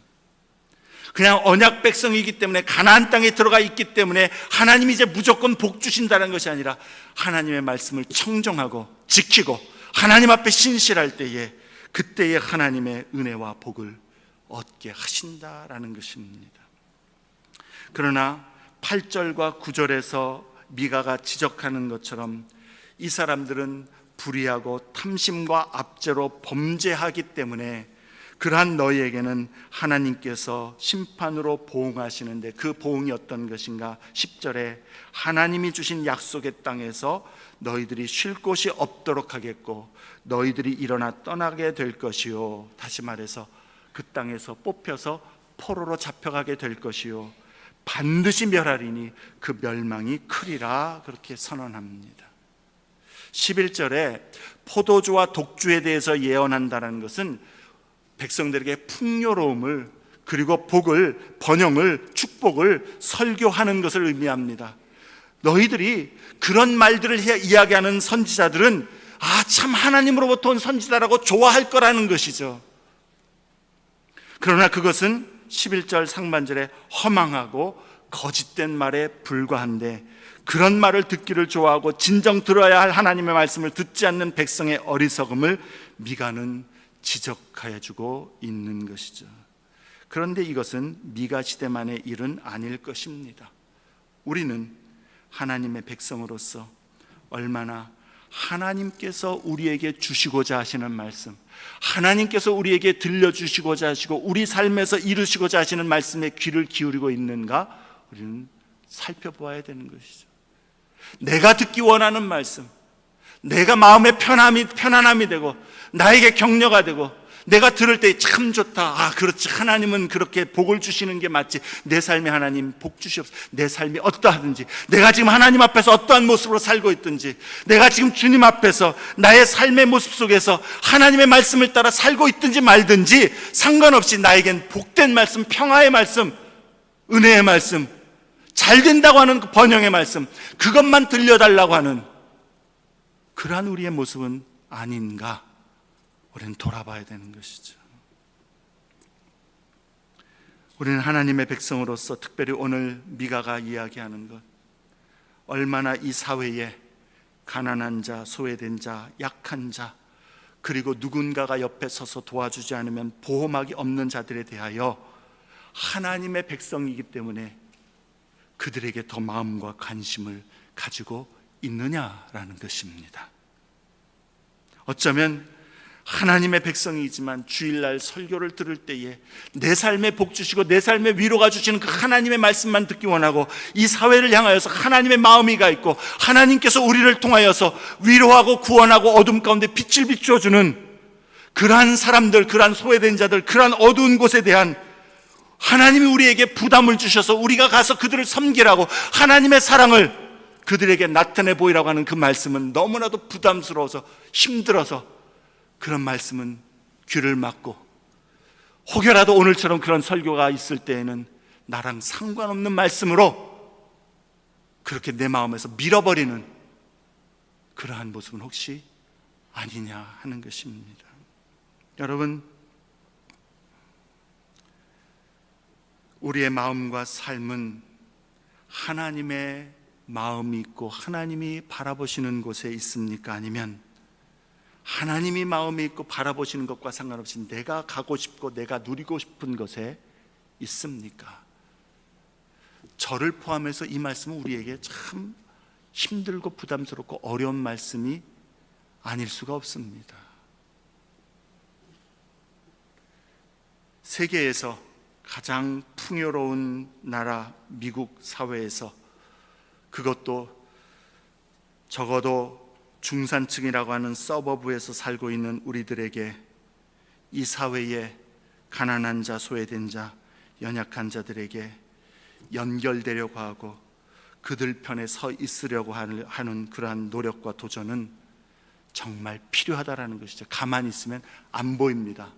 Speaker 1: 그냥 언약 백성이기 때문에, 가나안 땅에 들어가 있기 때문에 하나님이 이제 무조건 복 주신다는 것이 아니라 하나님의 말씀을 청정하고 지키고 하나님 앞에 신실할 때에, 그때에 하나님의 은혜와 복을 얻게 하신다라는 것입니다. 그러나 8절과 9절에서 미가가 지적하는 것처럼 이 사람들은 불의하고 탐심과 압제로 범죄하기 때문에 그러한 너희에게는 하나님께서 심판으로 보응하시는데, 그 보응이 어떤 것인가? 10절에 하나님이 주신 약속의 땅에서 너희들이 쉴 곳이 없도록 하겠고 너희들이 일어나 떠나게 될 것이요, 다시 말해서 그 땅에서 뽑혀서 포로로 잡혀가게 될 것이요, 반드시 멸하리니 그 멸망이 크리라, 그렇게 선언합니다. 11절에 포도주와 독주에 대해서 예언한다는 것은 백성들에게 풍요로움을, 그리고 복을, 번영을, 축복을 설교하는 것을 의미합니다. 너희들이 그런 말들을 이야기하는 선지자들은 참 하나님으로부터 온 선지자라고 좋아할 거라는 것이죠. 그러나 그것은 11절 상반절에 허망하고 거짓된 말에 불과한데, 그런 말을 듣기를 좋아하고 진정 들어야 할 하나님의 말씀을 듣지 않는 백성의 어리석음을 미가는 지적하여 주고 있는 것이죠. 그런데 이것은 미가 시대만의 일은 아닐 것입니다. 우리는 하나님의 백성으로서 얼마나 하나님께서 우리에게 주시고자 하시는 말씀, 하나님께서 우리에게 들려주시고자 하시고 우리 삶에서 이루시고자 하시는 말씀에 귀를 기울이고 있는가, 우리는 살펴보아야 되는 것이죠. 내가 듣기 원하는 말씀, 내가 마음의 편안함이 되고 나에게 격려가 되고 내가 들을 때 참 좋다, 그렇지, 하나님은 그렇게 복을 주시는 게 맞지, 내 삶에 하나님 복 주시옵소서, 내 삶이 어떠하든지, 내가 지금 하나님 앞에서 어떠한 모습으로 살고 있든지, 내가 지금 주님 앞에서 나의 삶의 모습 속에서 하나님의 말씀을 따라 살고 있든지 말든지 상관없이 나에겐 복된 말씀, 평화의 말씀, 은혜의 말씀, 잘 된다고 하는 그 번영의 말씀, 그것만 들려달라고 하는 그러한 우리의 모습은 아닌가, 우리는 돌아봐야 되는 것이죠. 우리는 하나님의 백성으로서 특별히 오늘 미가가 이야기하는 것, 얼마나 이 사회에 가난한 자, 소외된 자, 약한 자, 그리고 누군가가 옆에 서서 도와주지 않으면 보호막이 없는 자들에 대하여 하나님의 백성이기 때문에 그들에게 더 마음과 관심을 가지고 있느냐라는 것입니다. 어쩌면 하나님의 백성이지만 주일날 설교를 들을 때에 내 삶에 복 주시고 내 삶에 위로가 주시는 그 하나님의 말씀만 듣기 원하고, 이 사회를 향하여서 하나님의 마음이가 있고 하나님께서 우리를 통하여서 위로하고 구원하고 어둠 가운데 빛을 비춰주는 그러한 사람들, 그러한 소외된 자들, 그러한 어두운 곳에 대한 하나님이 우리에게 부담을 주셔서 우리가 가서 그들을 섬기라고 하나님의 사랑을 그들에게 나타내 보이라고 하는 그 말씀은 너무나도 부담스러워서 힘들어서 그런 말씀은 귀를 막고, 혹여라도 오늘처럼 그런 설교가 있을 때에는 나랑 상관없는 말씀으로 그렇게 내 마음에서 밀어버리는 그러한 모습은 혹시 아니냐 하는 것입니다. 여러분, 우리의 마음과 삶은 하나님의 마음이 있고 하나님이 바라보시는 곳에 있습니까? 아니면 하나님이 마음에 있고 바라보시는 것과 상관없이 내가 가고 싶고 내가 누리고 싶은 것에 있습니까? 저를 포함해서 이 말씀은 우리에게 참 힘들고 부담스럽고 어려운 말씀이 아닐 수가 없습니다. 세계에서 가장 풍요로운 나라 미국 사회에서, 그것도 적어도 중산층이라고 하는 서버브에서 살고 있는 우리들에게 이 사회의 가난한 자, 소외된 자, 연약한 자들에게 연결되려고 하고 그들 편에 서 있으려고 하는 그러한 노력과 도전은 정말 필요하다라는 것이죠. 가만히 있으면 안 보입니다.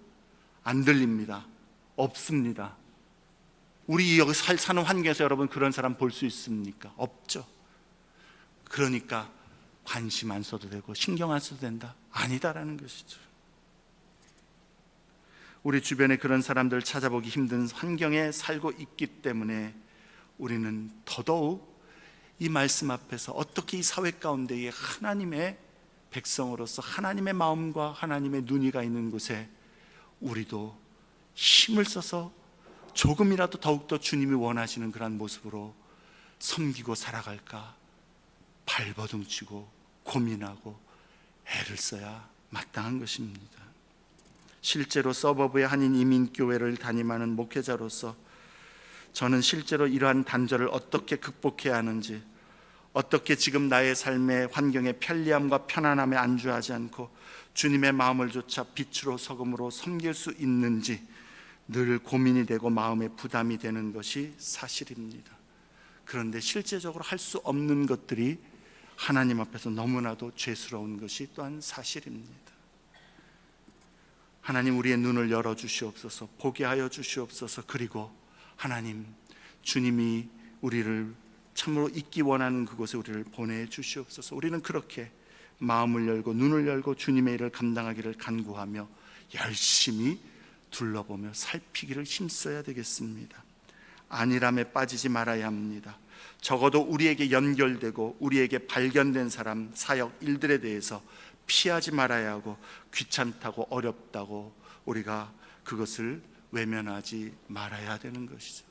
Speaker 1: 안 들립니다. 없습니다. 우리 여기 사는 환경에서 여러분 그런 사람 볼 수 있습니까? 없죠. 그러니까 관심 안 써도 되고 신경 안 써도 된다? 아니다라는 것이죠. 우리 주변에 그런 사람들 찾아보기 힘든 환경에 살고 있기 때문에 우리는 더더욱 이 말씀 앞에서 어떻게 이 사회 가운데에 하나님의 백성으로서 하나님의 마음과 하나님의 눈이가 있는 곳에 우리도 힘을 써서 조금이라도 더욱더 주님이 원하시는 그런 모습으로 섬기고 살아갈까 발버둥치고 고민하고 애를 써야 마땅한 것입니다. 실제로 서버브의 한인 이민교회를 담임하는 목회자로서 저는 실제로 이러한 단절을 어떻게 극복해야 하는지, 어떻게 지금 나의 삶의 환경에 편리함과 편안함에 안주하지 않고 주님의 마음을 조차 빛으로 소금으로 섬길 수 있는지 늘 고민이 되고 마음에 부담이 되는 것이 사실입니다. 그런데 실제적으로 할 수 없는 것들이 하나님 앞에서 너무나도 죄스러운 것이 또한 사실입니다. 하나님, 우리의 눈을 열어주시옵소서, 보게 하여 주시옵소서. 그리고 하나님, 주님이 우리를 참으로 있기 원하는 그곳에 우리를 보내주시옵소서. 우리는 그렇게 마음을 열고 눈을 열고 주님의 일을 감당하기를 간구하며 열심히 둘러보며 살피기를 힘써야 되겠습니다. 안일함에 빠지지 말아야 합니다. 적어도 우리에게 연결되고 우리에게 발견된 사람, 사역, 일들에 대해서 피하지 말아야 하고 귀찮다고 어렵다고 우리가 그것을 외면하지 말아야 되는 것이죠.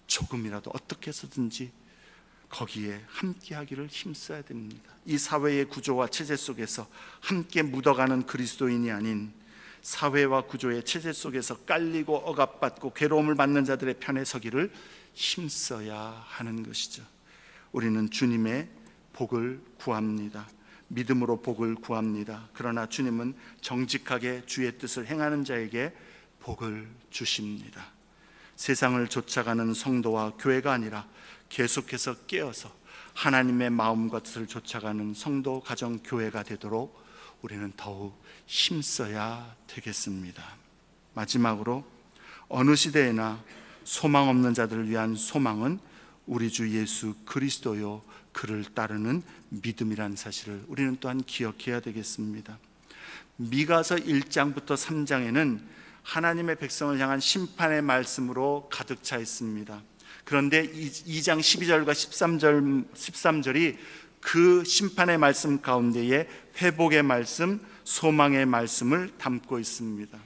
Speaker 1: 조금이라도 어떻게 해서든지 거기에 함께 하기를 힘써야 됩니다. 이 사회의 구조와 체제 속에서 함께 묻어가는 그리스도인이 아닌 사회와 구조의 체제 속에서 깔리고 억압받고 괴로움을 받는 자들의 편에 서기를 힘써야 하는 것이죠. 우리는 주님의 복을 구합니다. 믿음으로 복을 구합니다. 그러나 주님은 정직하게 주의 뜻을 행하는 자에게 복을 주십니다. 세상을 쫓아가는 성도와 교회가 아니라 계속해서 깨어서 하나님의 마음과 뜻을 쫓아가는 성도, 가정, 교회가 되도록 우리는 더욱 힘써야 되겠습니다. 마지막으로 어느 시대에나 소망 없는 자들을 위한 소망은 우리 주 예수 그리스도요 그를 따르는 믿음이란 사실을 우리는 또한 기억해야 되겠습니다. 미가서 1장부터 3장에는 하나님의 백성을 향한 심판의 말씀으로 가득 차 있습니다. 그런데 2장 12절과 13절이 그 심판의 말씀 가운데에 회복의 말씀, 소망의 말씀을 담고 있습니다.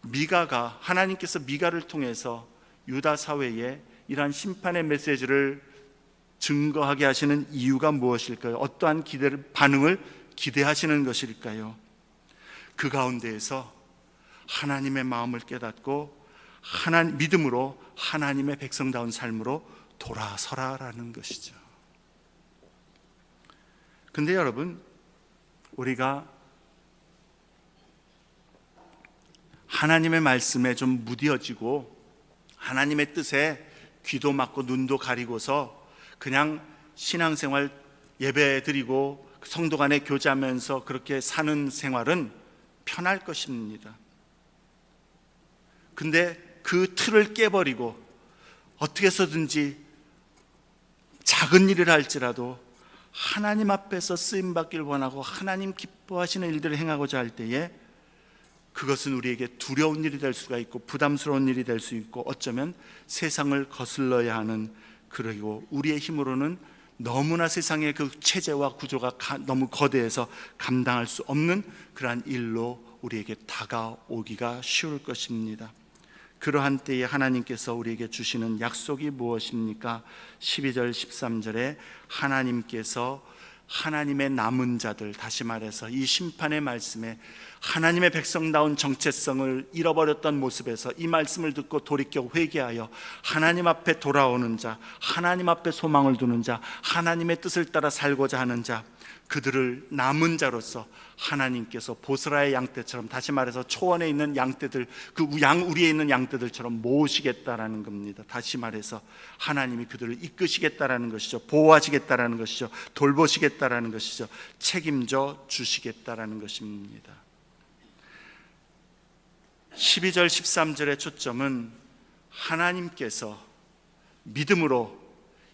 Speaker 1: 미가가, 하나님께서 미가를 통해서 유다 사회에 이러한 심판의 메시지를 증거하게 하시는 이유가 무엇일까요? 어떠한 반응을 기대하시는 것일까요? 그 가운데에서 하나님의 마음을 깨닫고 믿음으로 하나님의 백성다운 삶으로 돌아서라라는 것이죠. 근데 여러분, 우리가 하나님의 말씀에 좀 무뎌지고 하나님의 뜻에 귀도 막고 눈도 가리고서 그냥 신앙생활 예배 드리고 성도 간에 교제하면서 그렇게 사는 생활은 편할 것입니다. 근데 그 틀을 깨버리고 어떻게 해서든지 작은 일을 할지라도 하나님 앞에서 쓰임받기를 원하고 하나님 기뻐하시는 일들을 행하고자 할 때에 그것은 우리에게 두려운 일이 될 수가 있고 부담스러운 일이 될 수 있고 어쩌면 세상을 거슬러야 하는, 그리고 우리의 힘으로는 너무나 세상의 그 체제와 구조가 너무 거대해서 감당할 수 없는 그러한 일로 우리에게 다가오기가 쉬울 것입니다. 그러한 때에 하나님께서 우리에게 주시는 약속이 무엇입니까? 12절 13절에 하나님께서 하나님의 남은 자들, 다시 말해서 이 심판의 말씀에 하나님의 백성다운 정체성을 잃어버렸던 모습에서 이 말씀을 듣고 돌이켜 회개하여 하나님 앞에 돌아오는 자, 하나님 앞에 소망을 두는 자, 하나님의 뜻을 따라 살고자 하는 자, 그들을 남은 자로서 하나님께서 보스라의 양떼처럼, 다시 말해서 초원에 있는 양떼들, 그 우리에 있는 양떼들처럼 모으시겠다라는 겁니다. 다시 말해서 하나님이 그들을 이끄시겠다라는 것이죠. 보호하시겠다라는 것이죠. 돌보시겠다라는 것이죠. 책임져 주시겠다라는 것입니다. 12절 13절의 초점은 하나님께서 믿음으로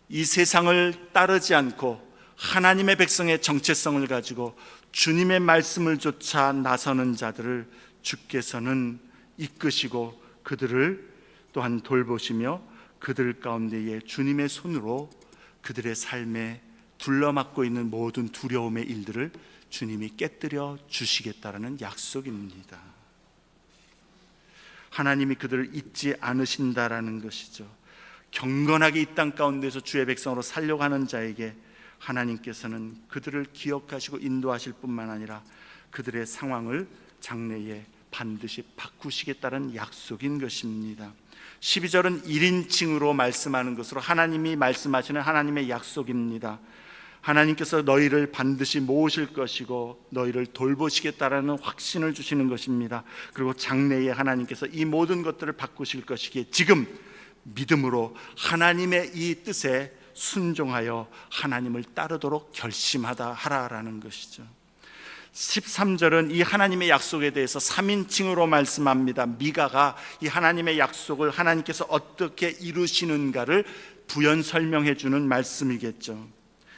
Speaker 1: 이 세상을 따르지 않고 하나님의 백성의 정체성을 가지고 주님의 말씀을 쫓아 나서는 자들을 주께서는 이끄시고 그들을 또한 돌보시며 그들 가운데에 주님의 손으로 그들의 삶에 둘러막고 있는 모든 두려움의 일들을 주님이 깨뜨려 주시겠다라는 약속입니다. 하나님이 그들을 잊지 않으신다라는 것이죠. 경건하게 이 땅 가운데서 주의 백성으로 살려가는 자에게 하나님께서는 그들을 기억하시고 인도하실 뿐만 아니라 그들의 상황을 장래에 반드시 바꾸시겠다는 약속인 것입니다. 12절은 1인칭으로 말씀하는 것으로 하나님이 말씀하시는 하나님의 약속입니다. 하나님께서 너희를 반드시 모으실 것이고 너희를 돌보시겠다라는 확신을 주시는 것입니다. 그리고 장래에 하나님께서 이 모든 것들을 바꾸실 것이기에 지금 믿음으로 하나님의 이 뜻에 순종하여 하나님을 따르도록 결심하라라는 것이죠. 13절은 이 하나님의 약속에 대해서 3인칭으로 말씀합니다. 미가가 이 하나님의 약속을 하나님께서 어떻게 이루시는가를 부연 설명해 주는 말씀이겠죠.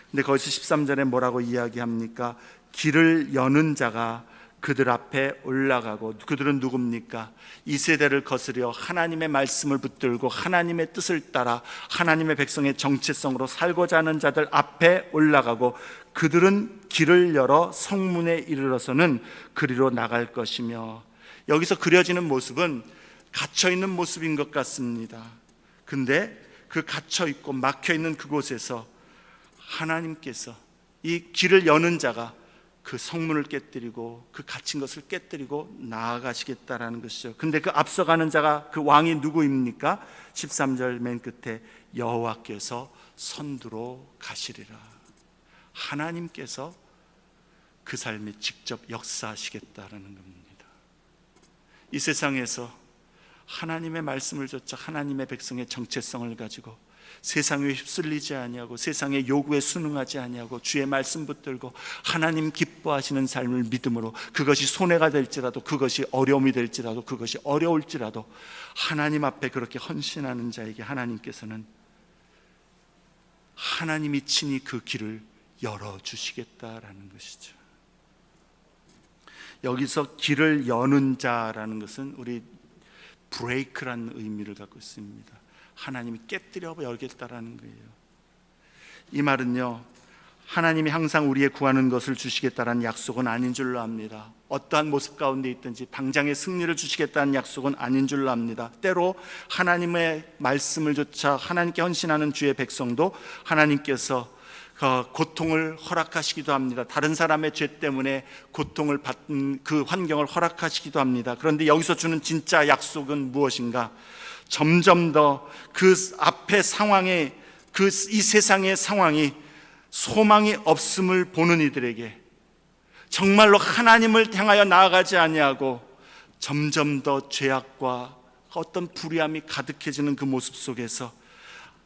Speaker 1: 근데 거기서 13절에 뭐라고 이야기합니까? 길을 여는 자가 그들 앞에 올라가고, 그들은 누굽니까? 이 세대를 거스려 하나님의 말씀을 붙들고 하나님의 뜻을 따라 하나님의 백성의 정체성으로 살고자 하는 자들 앞에 올라가고, 그들은 길을 열어 성문에 이르러서는 그리로 나갈 것이며, 여기서 그려지는 모습은 갇혀있는 모습인 것 같습니다. 근데 그 갇혀있고 막혀있는 그곳에서 하나님께서 이 길을 여는 자가 그 성문을 깨뜨리고 그 갇힌 것을 깨뜨리고 나아가시겠다라는 것이죠. 근데 그 앞서가는 자가, 그 왕이 누구입니까? 13절 맨 끝에 여호와께서 선두로 가시리라. 하나님께서 그 삶에 직접 역사하시겠다라는 겁니다. 이 세상에서 하나님의 말씀을 좇아 하나님의 백성의 정체성을 가지고 세상에 휩쓸리지 아니하고 세상의 요구에 순응하지 아니하고 주의 말씀 붙들고 하나님 기뻐하시는 삶을 믿음으로, 그것이 손해가 될지라도, 그것이 어려움이 될지라도, 그것이 어려울지라도 하나님 앞에 그렇게 헌신하는 자에게 하나님께서는 하나님이 친히 그 길을 열어주시겠다라는 것이죠. 여기서 길을 여는 자라는 것은 우리 브레이크라는 의미를 갖고 있습니다. 하나님이 깨뜨려 열겠다라는 거예요. 이 말은요, 하나님이 항상 우리의 구하는 것을 주시겠다라는 약속은 아닌 줄로 압니다. 어떠한 모습 가운데 있든지 당장의 승리를 주시겠다는 약속은 아닌 줄로 압니다. 때로 하나님의 말씀을 좇아 하나님께 헌신하는 주의 백성도 하나님께서 고통을 허락하시기도 합니다. 다른 사람의 죄 때문에 고통을 받는 그 환경을 허락하시기도 합니다. 그런데 여기서 주는 진짜 약속은 무엇인가? 점점 더 그 앞의 상황에, 이 세상의 상황이 소망이 없음을 보는 이들에게 정말로 하나님을 향하여 나아가지 아니하고 점점 더 죄악과 어떤 불의함이 가득해지는 그 모습 속에서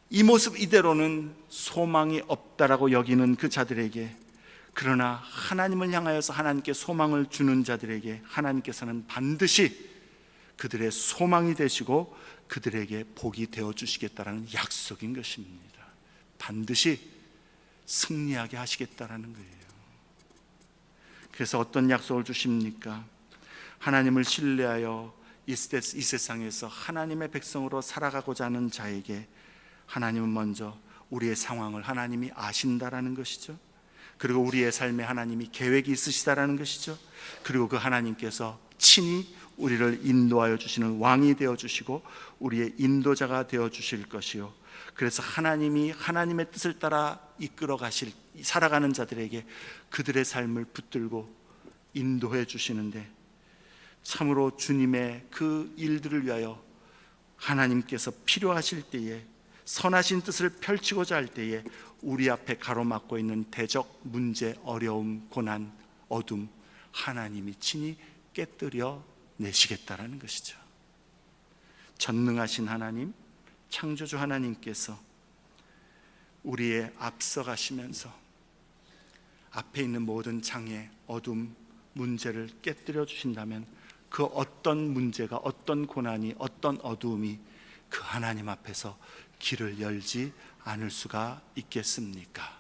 Speaker 1: 이 모습 이대로는 소망이 없다라고 여기는 그 자들에게, 그러나 하나님을 향하여서 하나님께 소망을 주는 자들에게 하나님께서는 반드시 그들의 소망이 되시고 그들에게 복이 되어 주시겠다라는 약속인 것입니다. 반드시 승리하게 하시겠다라는 거예요. 그래서 어떤 약속을 주십니까? 하나님을 신뢰하여 이 세상에서 하나님의 백성으로 살아가고자 하는 자에게 하나님은 먼저 우리의 상황을 하나님이 아신다라는 것이죠. 그리고 우리의 삶에 하나님이 계획이 있으시다라는 것이죠. 그리고 그 하나님께서 친히 우리를 인도하여 주시는 왕이 되어 주시고 우리의 인도자가 되어 주실 것이요, 그래서 하나님이 하나님의 뜻을 따라 이끌어 가실, 살아가는 자들에게 그들의 삶을 붙들고 인도해 주시는데, 참으로 주님의 그 일들을 위하여 하나님께서 필요하실 때에, 선하신 뜻을 펼치고자 할 때에 우리 앞에 가로막고 있는 대적, 문제, 어려움, 고난, 어둠, 하나님이 친히 깨뜨려 내시겠다라는 것이죠. 전능하신 하나님, 창조주 하나님께서 우리의 앞서가시면서 앞에 있는 모든 장애, 어둠, 문제를 깨뜨려 주신다면 그 어떤 문제가, 어떤 고난이, 어떤 어두움이 그 하나님 앞에서 길을 열지 않을 수가 있겠습니까?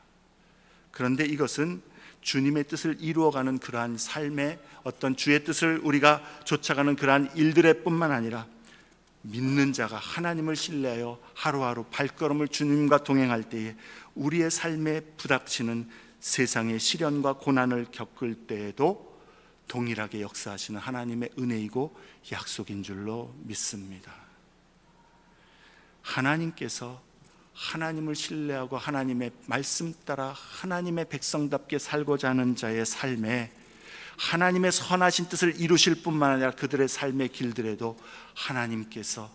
Speaker 1: 그런데 이것은 주님의 뜻을 이루어가는 그러한 삶의 어떤 주의 뜻을 우리가 쫓아가는 그러한 일들의 뿐만 아니라 믿는 자가 하나님을 신뢰하여 하루하루 발걸음을 주님과 동행할 때에 우리의 삶에 부닥치는 세상의 시련과 고난을 겪을 때에도 동일하게 역사하시는 하나님의 은혜이고 약속인 줄로 믿습니다. 하나님께서 하나님을 신뢰하고 하나님의 말씀 따라 하나님의 백성답게 살고자 하는 자의 삶에 하나님의 선하신 뜻을 이루실 뿐만 아니라 그들의 삶의 길들에도 하나님께서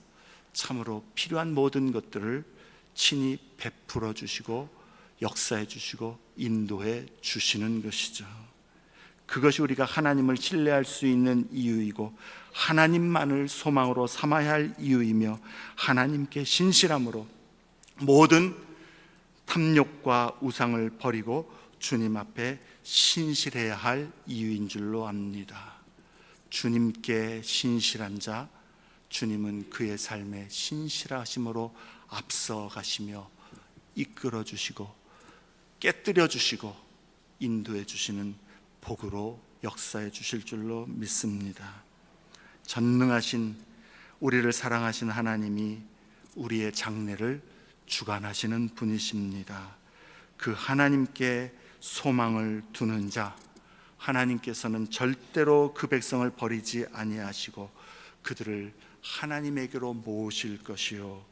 Speaker 1: 참으로 필요한 모든 것들을 친히 베풀어 주시고 역사해 주시고 인도해 주시는 것이죠. 그것이 우리가 하나님을 신뢰할 수 있는 이유이고 하나님만을 소망으로 삼아야 할 이유이며 하나님께 신실함으로 모든 탐욕과 우상을 버리고 주님 앞에 신실해야 할 이유인 줄로 압니다. 주님께 신실한 자, 주님은 그의 삶에 신실하심으로 앞서가시며 이끌어 주시고 깨뜨려 주시고 인도해 주시는 복으로 역사해 주실 줄로 믿습니다. 전능하신 우리를 사랑하신 하나님이 우리의 장래를 주관하시는 분이십니다. 그 하나님께 소망을 두는 자, 하나님께서는 절대로 그 백성을 버리지 아니하시고 그들을 하나님에게로 모으실 것이요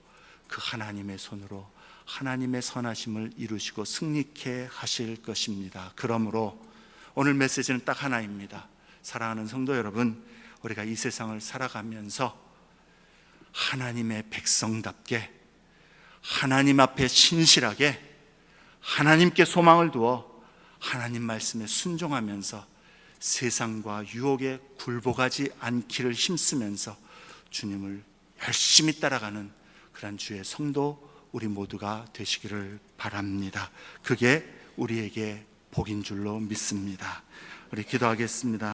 Speaker 1: 그 하나님의 손으로 하나님의 선하심을 이루시고 승리케 하실 것입니다. 그러므로 오늘 메시지는 딱 하나입니다. 사랑하는 성도 여러분, 우리가 이 세상을 살아가면서 하나님의 백성답게 하나님 앞에 신실하게 하나님께 소망을 두어 하나님 말씀에 순종하면서 세상과 유혹에 굴복하지 않기를 힘쓰면서 주님을 열심히 따라가는 그런 주의 성도 우리 모두가 되시기를 바랍니다. 그게 우리에게 복인 줄로 믿습니다. 우리 기도하겠습니다.